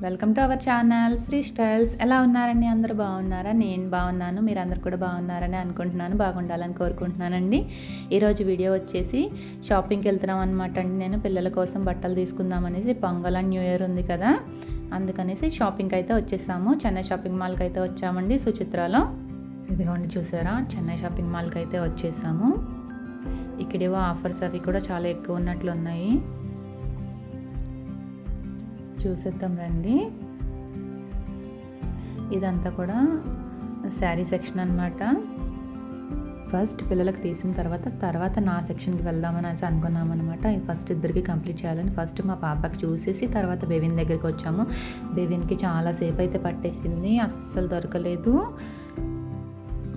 Welcome to our channel Sri styles. ఎలా ఉన్నారండి? అందరూ బాగున్నారా? నేను బాగున్నాను. మీరు అందరు కూడా బాగున్నారని అనుకుంటున్నాను, బాగుండాలని కోరుకుంటున్నానండి. ఈరోజు వీడియో వచ్చేసి షాపింగ్కి వెళ్తున్నాం అనమాట అండి. నేను పిల్లల కోసం బట్టలు తీసుకుందామనేసి, పొంగల్ అండ్ న్యూ ఇయర్ ఉంది కదా, అందుకనేసి షాపింగ్కి అయితే వచ్చేసాము. చెన్నై షాపింగ్ మాల్కి అయితే వచ్చామండి, సుచిత్రాలో. ఇదిగోండి చూసారా, చెన్నై షాపింగ్ మాల్కి అయితే వచ్చేసాము. ఇక్కడేవో ఆఫర్స్ అవి కూడా చాలా ఎక్కువ ఉన్నట్లు ఉన్నాయి, చూసేద్దాం రండి. ఇదంతా కూడా శారీ సెక్షన్ అన్నమాట. ఫస్ట్ పిల్లలకు తీసిన తర్వాత నా సెక్షన్కి వెళ్దామని అనుకున్నాం అనమాట. ఫస్ట్ ఇద్దరికి కంప్లీట్ చేయాలని ఫస్ట్ మా పాపకి చూసేసి తర్వాత బేబీన్ దగ్గరికి వచ్చాము. బేబీన్కి చాలాసేపు అయితే పట్టేసింది, అస్సలు దొరకలేదు.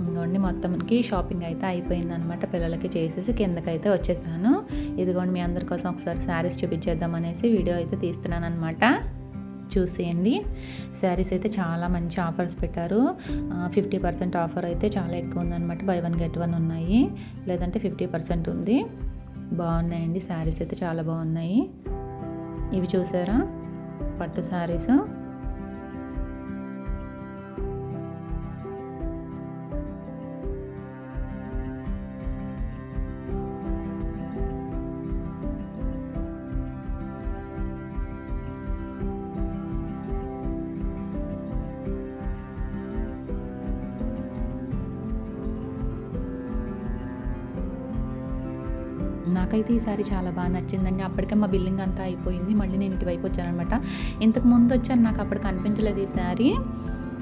ఇదిగోండి మొత్తంకి షాపింగ్ అయితే అయిపోయింది అనమాట. పిల్లలకి చేసేసి కిందకైతే వచ్చేసాను. ఇదిగోండి మీ అందరి కోసం ఒకసారి శారీస్ చూపించేద్దామనేసి వీడియో అయితే తీస్తున్నాను అనమాట. చూసేయండి, శారీస్ అయితే చాలా మంచి ఆఫర్స్ పెట్టారు. 50% ఆఫర్ అయితే చాలా ఎక్కువ ఉందన్నమాట. బై 1 get 1 ఉన్నాయి, లేదంటే 50% ఉంది. బాగున్నాయండి శారీస్ అయితే, చాలా బాగున్నాయి. ఇవి చూసారా, పట్టు శారీస్. నాకైతే ఈసారి చాలా బాగా నచ్చిందండి. అప్పటికే మా బిల్లింగ్ అంతా అయిపోయింది, మళ్ళీ నేను ఇటువైపు వచ్చానమాట. ఇంతకు ముందు వచ్చాను, నాకు అప్పుడు కనిపించలేదు ఈ శారీ.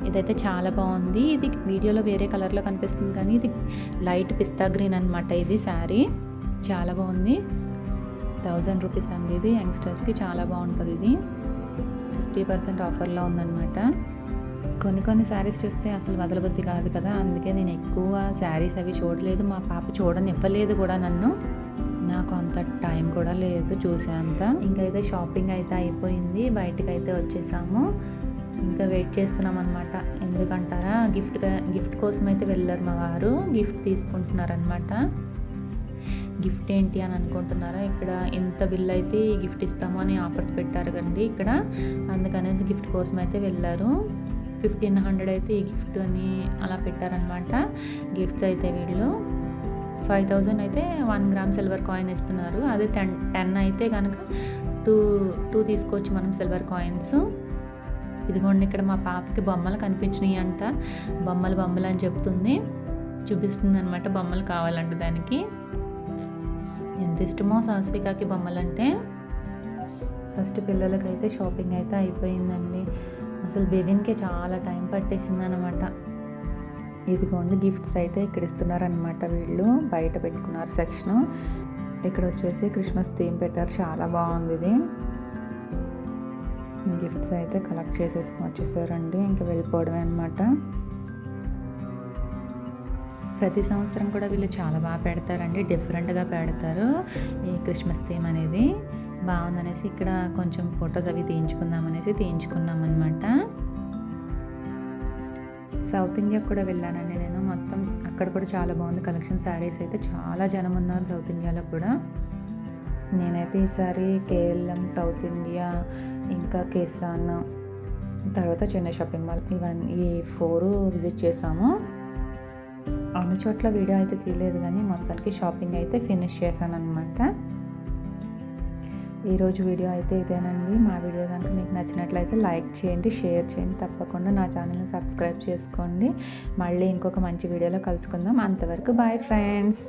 ఇదైతే చాలా బాగుంది. ఇది వీడియోలో వేరే కలర్లో కనిపిస్తుంది, కానీ ఇది లైట్ పిస్తా గ్రీన్ అనమాట. ఇది శారీ చాలా బాగుంది. 1000 రూపీస్ అండి ఇది. యంగ్స్టర్స్కి చాలా బాగుంటుంది. ఇది 50% ఆఫర్లో ఉందన్నమాట. కొన్ని శారీస్ చూస్తే అసలు వదలబుద్ధి కాదు కదా, అందుకే నేను ఎక్కువ శారీస్ అవి చూడలేదు. మా పాప చూడనివ్వలేదు కూడా నన్ను, నాకు అంత టైం కూడా లేదు చూసేంత. ఇంకైతే షాపింగ్ అయితే అయిపోయింది, బయటకు అయితే వచ్చేసాము. ఇంకా వెయిట్ చేస్తున్నాం అనమాట. ఎందుకంటారా, గిఫ్ట్ కోసం అయితే వెళ్ళారు మా వారు. గిఫ్ట్ తీసుకుంటున్నారనమాట. గిఫ్ట్ ఏంటి అని అనుకుంటున్నారా, ఇక్కడ ఎంత బిల్ అయితే ఈ గిఫ్ట్ ఇస్తామో అని ఆఫర్స్ పెట్టారు కండి ఇక్కడ, అందుకనేసి గిఫ్ట్ కోసం అయితే వెళ్ళారు. 1500 అయితే ఈ గిఫ్ట్ అని అలా పెట్టారనమాట. గిఫ్ట్స్ అయితే వీళ్ళు 5000 అయితే 1 గ్రామ్ సిల్వర్ కాయిన్ ఇస్తున్నారు. అదే 10 అయితే కనుక 2 తీసుకోవచ్చు మనం సిల్వర్ కాయిన్స్. ఇదిగోండి, ఇక్కడ మా పాపకి బొమ్మలు కనిపించినాయి అంట. బొమ్మలు అని చెప్తుంది, చూపిస్తుంది అనమాట. బొమ్మలు కావాలంట దానికి. ఎంత ఇష్టమో సాస్వికాకి బొమ్మలంటే. ఫస్ట్ పిల్లలకైతే షాపింగ్ అయితే అయిపోయిందండి. అసలు బేబీన్కి చాలా టైం పట్టేసింది అనమాట. ఇదిగోండి, గిఫ్ట్స్ అయితే ఇక్కడ ఇస్తున్నారనమాట. వీళ్ళు బయట పెట్టుకున్నారు సెక్షన్. ఇక్కడ వచ్చేసి క్రిస్మస్ థీమ్ పెట్టారు, చాలా బాగుంది ఇది. గిఫ్ట్స్ అయితే కలెక్ట్ చేసేసుకొని వచ్చేసారండి, ఇంకా వెళ్ళిపోవడమే అనమాట. ప్రతి సంవత్సరం కూడా వీళ్ళు చాలా బాగా పెడతారండి, డిఫరెంట్గా పెడతారు ఈ క్రిస్మస్ థీమ్ అనేది. బాగుందనేసి ఇక్కడ కొంచెం ఫొటోస్ అవి తీయించుకున్నాం అనమాట. సౌత్ ఇండియాకి కూడా వెళ్ళానండి నేను. మొత్తం అక్కడ కూడా చాలా బాగుంది కలెక్షన్. శారీస్ అయితే చాలా జనం ఉన్నారు సౌత్ ఇండియాలో కూడా. నేనైతే ఈసారి కేఎల్ఎం, సౌత్ ఇండియా, ఇంకా కేసాన్, తర్వాత చెన్నై షాపింగ్ మాల్, ఈ 4 విజిట్ చేసాము. అన్ని చోట్ల వీడియో అయితే తీయలేదు, కానీ మొత్తానికి షాపింగ్ అయితే ఫినిష్ చేశాను అనమాట. ఈరోజు వీడియో అయితే ఇదేనండి. మా వీడియో కనుక మీకు నచ్చినట్లయితే లైక్ చేయండి, షేర్ చేయండి. తప్పకుండా నా ఛానల్ని సబ్స్క్రైబ్ చేసుకోండి. మళ్ళీ ఇంకొక మంచి వీడియోలో కలుసుకుందాం. అంతవరకు బాయ్ ఫ్రెండ్స్.